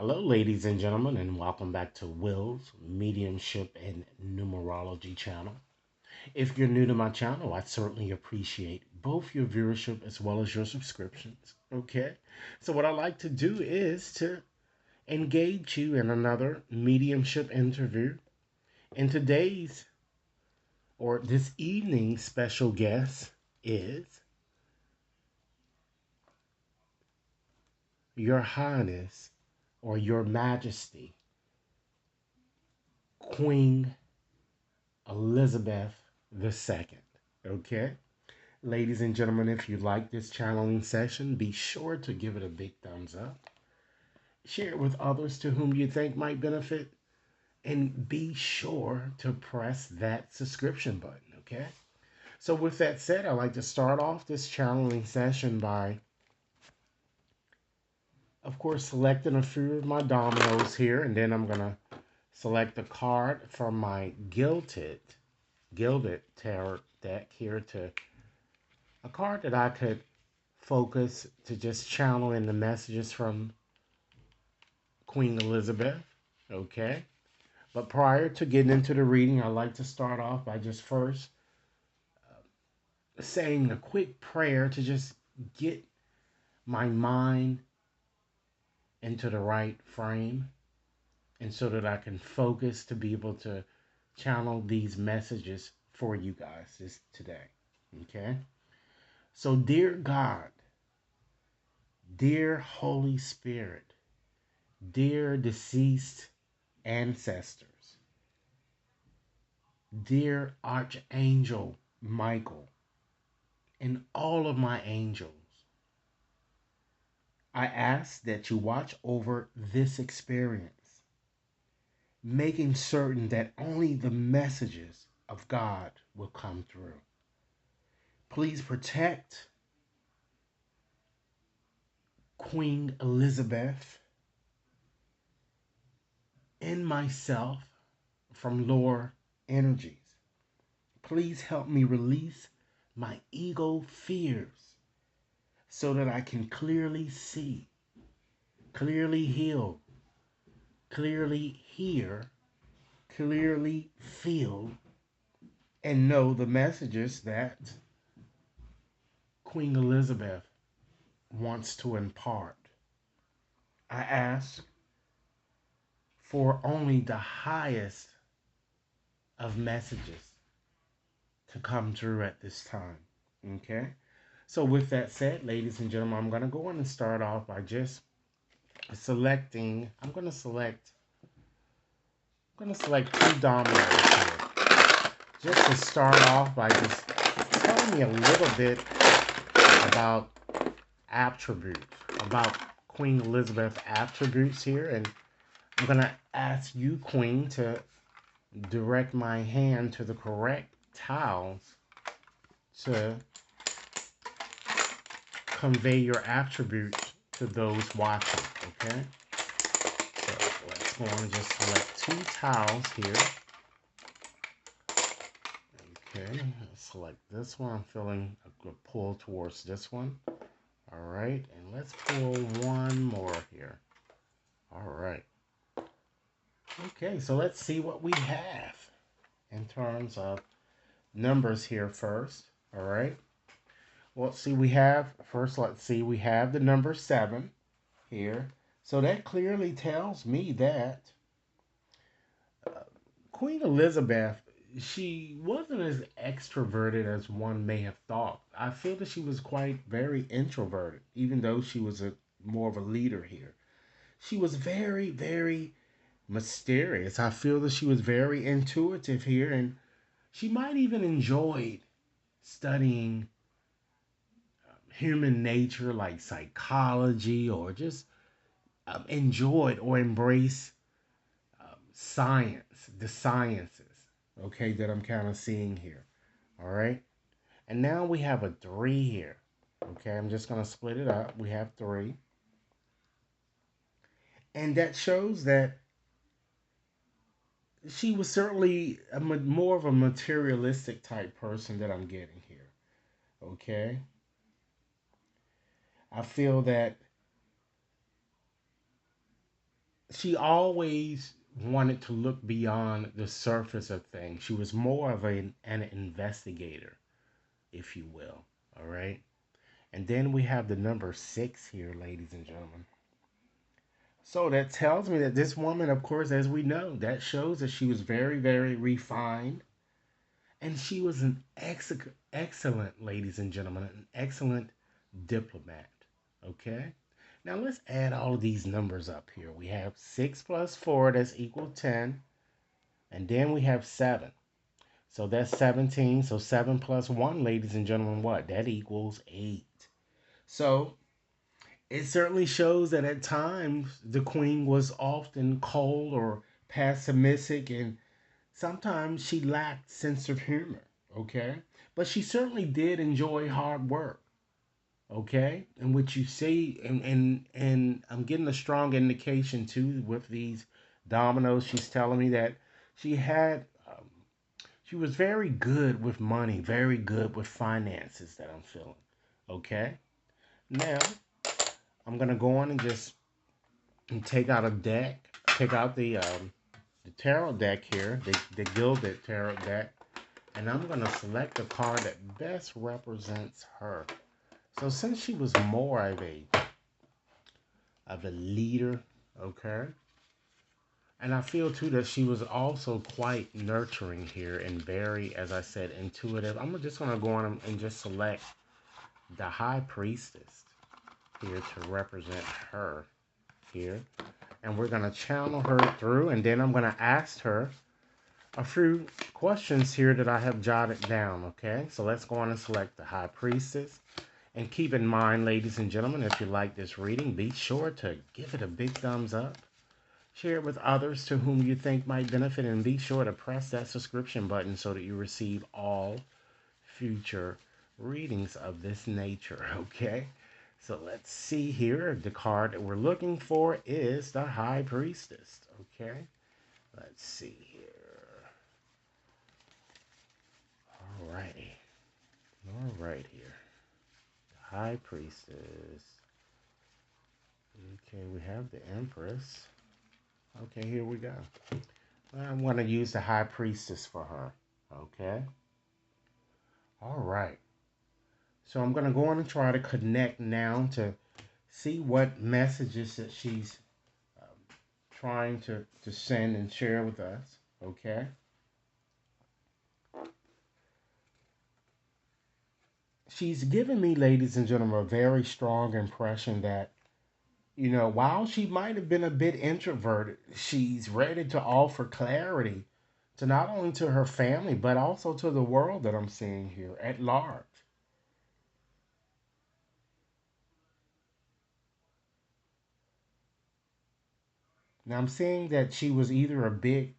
Hello, ladies and gentlemen, and welcome back to Will's Mediumship and Numerology channel. If you're new to my channel, I certainly appreciate both your viewership as well as your subscriptions. Okay, so what I like to do is to engage you in another mediumship interview. And today's or this evening's special guest is Your Highness or Your Majesty, Queen Elizabeth II. Okay? Ladies and gentlemen, if you like this channeling session, be sure to give it a big thumbs up. Share it with others to whom you think might benefit. And be sure to press that subscription button, okay? So with that said, I'd like to start off this channeling session by, of course, selecting a few of my dominoes here. And then I'm going to select a card from my gilded tarot deck here to a card that I could focus to just channel in the messages from Queen Elizabeth. Okay. But prior to getting into the reading, I'd like to start off by just first saying a quick prayer to just get my mind into the right frame and so that I can focus to be able to channel these messages for you guys today. Okay. So, dear God, dear Holy Spirit, dear deceased ancestors, dear Archangel Michael, and all of my angels, I ask that you watch over this experience, making certain that only the messages of God will come through. Please protect Queen Elizabeth and myself from lower energies. Please help me release my ego fears so that I can clearly see, clearly heal, clearly hear, clearly feel, and know the messages that Queen Elizabeth wants to impart. I ask for only the highest of messages to come through at this time. Okay? So with that said, ladies and gentlemen, I'm going to go on and start off by just selecting, I'm going to select two dominoes here. Just to start off by just telling me a little bit about attributes, about Queen Elizabeth's attributes here. And I'm going to ask you, Queen, to direct my hand to the correct tiles to convey your attributes to those watching, okay? So let's go on and just select two tiles here. Okay, let's select this one. I'm feeling a good pull towards this one. All right, and let's pull one more here. All right. Okay, so let's see what we have in terms of numbers here first. All right. Well, see, we have, first, let's see, we have the number 7 here. So that clearly tells me that Queen Elizabeth, she wasn't as extroverted as one may have thought. I feel that she was quite very introverted, even though she was more of a leader here. She was very, very mysterious. I feel that she was very intuitive here, and she might even enjoyed studying human nature, like psychology, or just enjoyed or embrace science, the sciences, okay, that I'm kind of seeing here. All right. And now we have a 3 here. Okay, I'm just going to split it up. We have 3. And that shows that she was certainly more of a materialistic type person that I'm getting here. Okay. I feel that she always wanted to look beyond the surface of things. She was more of an investigator, if you will. All right. And then we have the number 6 here, ladies and gentlemen. So that tells me that this woman, of course, as we know, that shows that she was very, very refined. And she was an excellent, ladies and gentlemen, an excellent diplomat. Okay? Now let's add all of these numbers up here. We have 6 plus 4, that's equal 10. And then we have 7. So that's 17. So 7 plus 1, ladies and gentlemen, what? That equals 8. So it certainly shows that at times the queen was often cold or pessimistic, and sometimes she lacked sense of humor. Okay, but she certainly did enjoy hard work. Okay, and what you see, and I'm getting a strong indication too with these dominoes. She's telling me that she had she was very good with money, very good with finances, that I'm feeling. Okay, now I'm gonna go on and just take out a deck, take out the tarot deck here, the gilded tarot deck, and I'm gonna select the card that best represents her. So since she was more of a leader, okay, and I feel too that she was also quite nurturing here and very, as I said, intuitive. I'm just gonna go on and just select the High Priestess here to represent her here, and we're gonna channel her through, and then I'm gonna ask her a few questions here that I have jotted down. Okay, so let's go on and select the High Priestess. And keep in mind, ladies and gentlemen, if you like this reading, be sure to give it a big thumbs up. Share it with others to whom you think might benefit, and be sure to press that subscription button so that you receive all future readings of this nature. Okay, so let's see here. The card that we're looking for is the High Priestess. Okay, let's see here. Alrighty. All right here. The High Priestess. Okay, we have the Empress. Okay, here we go. I'm going to use the High Priestess for her. Okay. All right. So I'm going to go on and try to connect now to see what messages that she's um, trying to send and share with us. Okay. She's given me, ladies and gentlemen, a very strong impression that, while she might have been a bit introverted, she's ready to offer clarity to not only to her family, but also to the world that I'm seeing here at large. Now I'm seeing that she was either a bit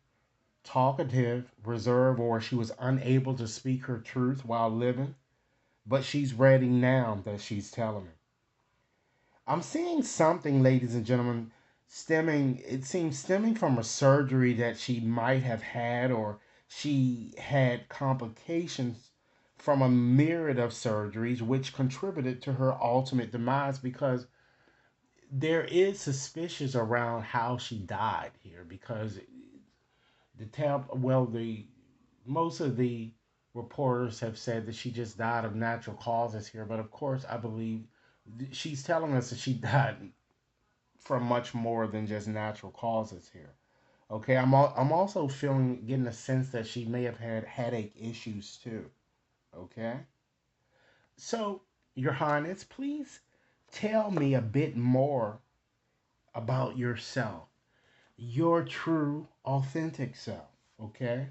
talkative, reserved, or she was unable to speak her truth while living, but she's ready now that she's telling me. I'm seeing something, ladies and gentlemen, stemming from a surgery that she might have had, or she had complications from a myriad of surgeries, which contributed to her ultimate demise, because there is suspicious around how she died here, because the most of the reporters have said that she just died of natural causes here, but of course I believe she's telling us that she died from much more than just natural causes here. Okay, I'm also getting a sense that she may have had headache issues too. Okay, so Your Highness, please tell me a bit more about yourself, your true, authentic self. Okay,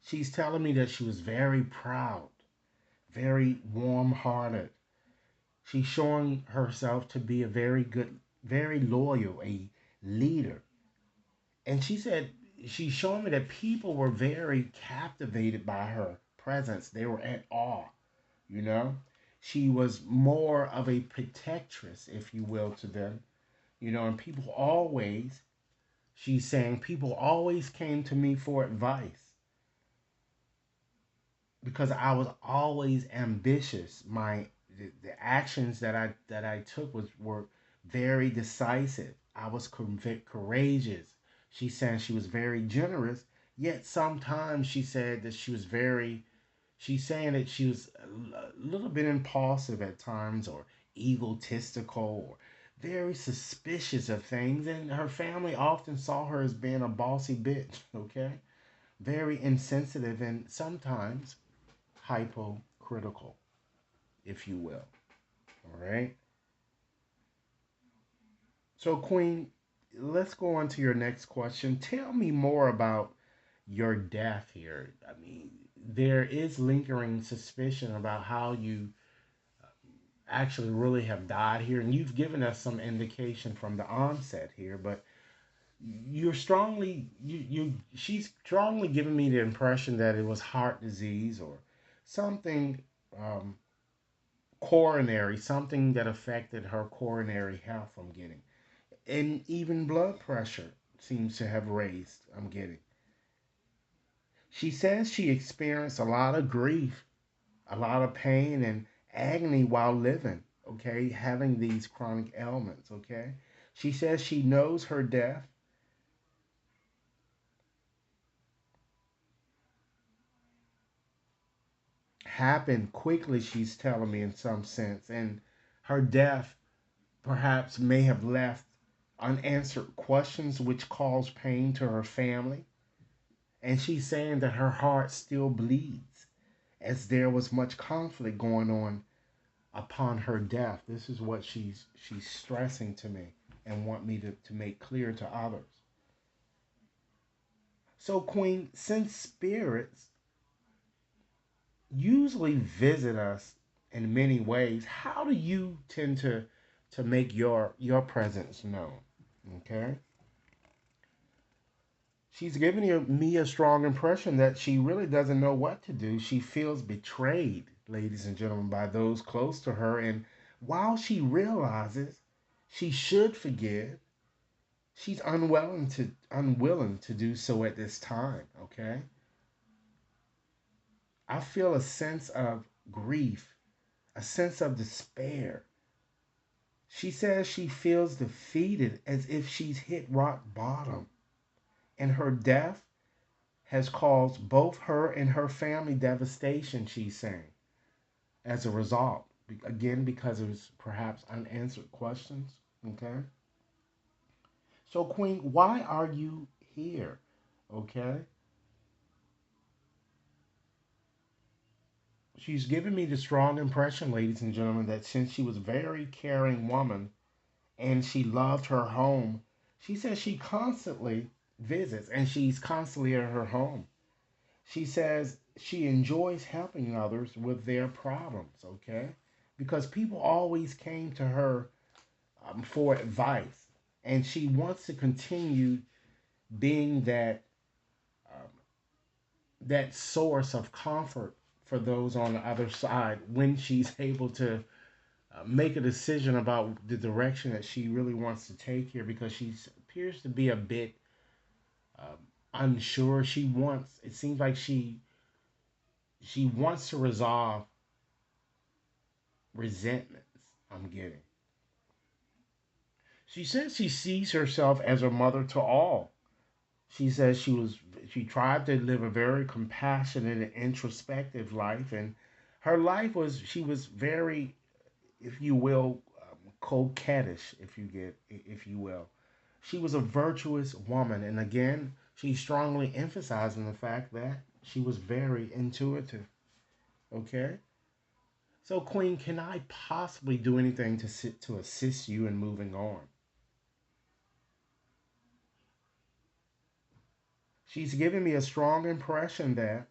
she's telling me that she was very proud, very warm-hearted. She's showing herself to be a very good, very loyal, a leader. And she said she's showing me that people were very captivated by her presence. They were at awe, you know. She was more of a protectress, if you will, to them, and she's saying, people always came to me for advice because I was always ambitious. The actions that I took were very decisive. I was courageous. She said she was very generous, yet sometimes she said that she was very, she's saying that she was a little bit impulsive at times or egotistical or very suspicious of things. And her family often saw her as being a bossy bitch, okay? Very insensitive and sometimes hypocritical, if you will. All right. So, Queen, let's go on to your next question. Tell me more about your death here. I mean, there is lingering suspicion about how you actually really have died here, and you've given us some indication from the onset here, but you're strongly she's strongly giving me the impression that it was heart disease or something um, coronary, something that affected her coronary health. I'm getting, and even blood pressure seems to have raised. I'm getting. She says she experienced a lot of grief, a lot of pain and agony while living, okay, having these chronic ailments, okay. She says she knows her death happened quickly, she's telling me in some sense, and her death perhaps may have left unanswered questions which caused pain to her family. And she's saying that her heart still bleeds as there was much conflict going on upon her death. This is what she's stressing to me and want me to make clear to others. So, Queen, since spirits usually visit us in many ways, how do you tend to make your presence known? Okay. She's giving me a strong impression that she really doesn't know what to do. She feels betrayed, ladies and gentlemen, by those close to her. And while she realizes she should forgive, she's unwilling to do so at this time. Okay. I feel a sense of grief, a sense of despair. She says she feels defeated as if she's hit rock bottom, and her death has caused both her and her family devastation, she's saying, as a result. Again, because it was perhaps unanswered questions. Okay. So, Queen, why are you here? Okay. She's given me the strong impression, ladies and gentlemen, that since she was a very caring woman and she loved her home, she says she constantly visits and she's constantly at her home. She says she enjoys helping others with their problems, okay? Because people always came to her for advice, and she wants to continue being um, that source of comfort for those on the other side when she's able to make a decision about the direction that she really wants to take here, because she appears to be a bit um, unsure. She wants. It seems like she wants to resolve resentments. I'm getting. She says she sees herself as a mother to all. She says she tried to live a very compassionate and introspective life, and her life was she was very, if you will, coquettish, if you will. She was a virtuous woman, and again, she's strongly emphasizing the fact that she was very intuitive. Okay. So, Queen, can I possibly do anything to assist you in moving on? She's given me a strong impression that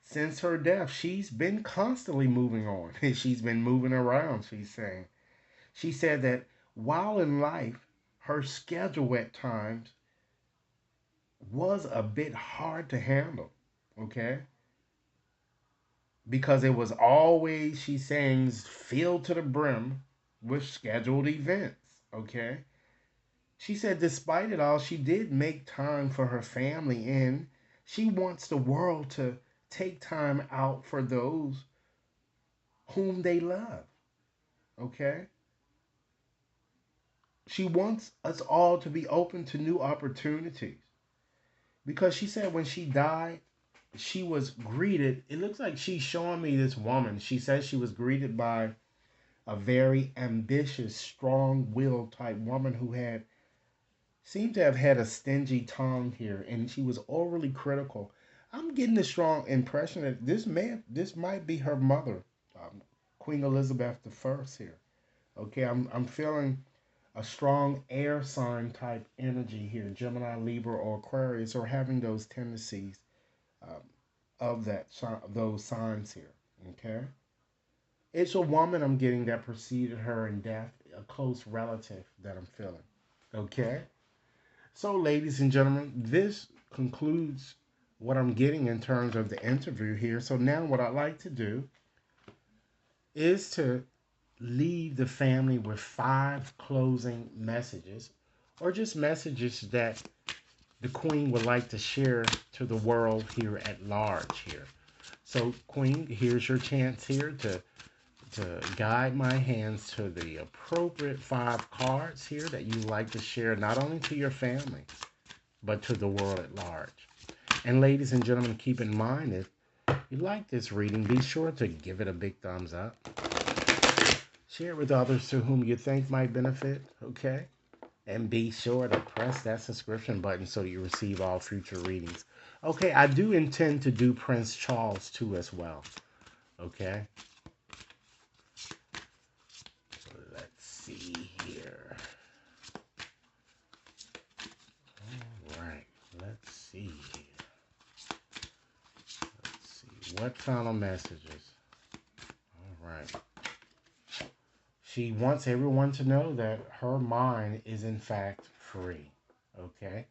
since her death, she's been constantly moving on. She's been moving around, she's saying. She said that while in life, her schedule at times was a bit hard to handle, okay? Because it was always, she's saying, filled to the brim with scheduled events, okay? She said, despite it all, she did make time for her family, and she wants the world to take time out for those whom they love. Okay? She wants us all to be open to new opportunities. Because she said when she died, she was greeted. It looks like she's showing me this woman. She says she was greeted by a very ambitious, strong willed type woman who had seemed to have had a stingy tongue here, and she was overly critical. I'm getting a strong impression that this might be her mother, Queen Elizabeth the First here. Okay, I'm feeling a strong air sign type energy here, Gemini, Libra, or Aquarius, or having those tendencies um, of those signs here. Okay, it's a woman I'm getting that preceded her in death, a close relative that I'm feeling. Okay, so ladies and gentlemen, this concludes what I'm getting in terms of the interview here. So now, what I'd like to do is to leave the family with 5 closing messages, or just messages that the Queen would like to share to the world here at large here. So, Queen, here's your chance here to guide my hands to the appropriate 5 cards here that you like to share not only to your family, but to the world at large. And ladies and gentlemen, keep in mind, if you like this reading, be sure to give it a big thumbs up. Share it with others to whom you think might benefit, okay? And be sure to press that subscription button so that you receive all future readings. Okay, I do intend to do Prince Charles too as well, okay? So let's see here. All right, let's see here. Let's see, what final messages? All right. She wants everyone to know that her mind is in fact free. Okay?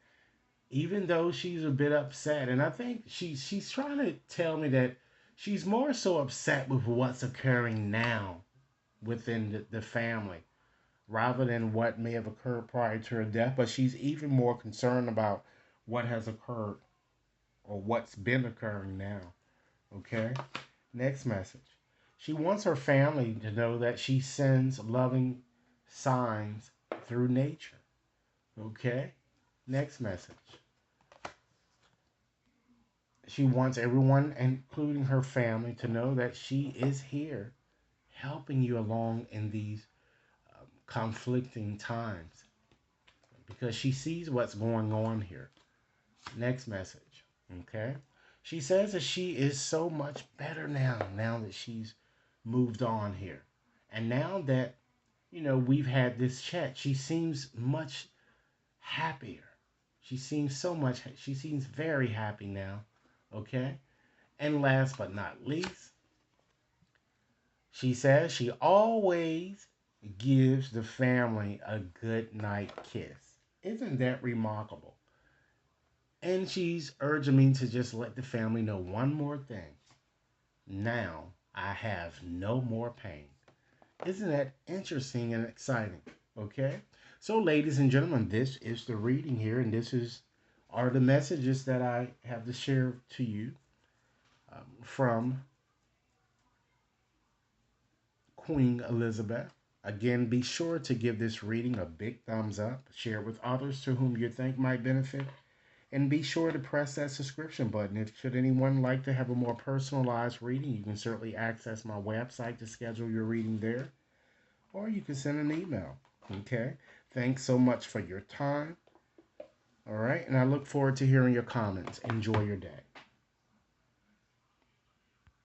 Even though she's a bit upset, and I think she's trying to tell me that she's more so upset with what's occurring now within the family rather than what may have occurred prior to her death, but she's even more concerned about what has occurred or what's been occurring now. Okay? Next message. She wants her family to know that she sends loving signs through nature. Okay? Next message. She wants everyone, including her family, to know that she is here helping you along in these conflicting times because she sees what's going on here. Next message. Okay? She says that she is so much better now that she's moved on here. And now that, we've had this chat, she seems much happier. She seems very happy now. Okay? And last but not least, she says she always gives the family a good night kiss. Isn't that remarkable? And she's urging me to just let the family know one more thing. Now I have no more pain. Isn't that interesting and exciting? Okay. So, ladies and gentlemen, this is the reading here, and are the messages that I have to share to you from Queen Elizabeth. Again, be sure to give this reading a big thumbs up, share it with others to whom you think might benefit, and be sure to press that subscription button. If should anyone like to have a more personalized reading, you can certainly access my website to schedule your reading there, or you can send an email. Okay? Thanks so much for your time. All right, and I look forward to hearing your comments. Enjoy your day.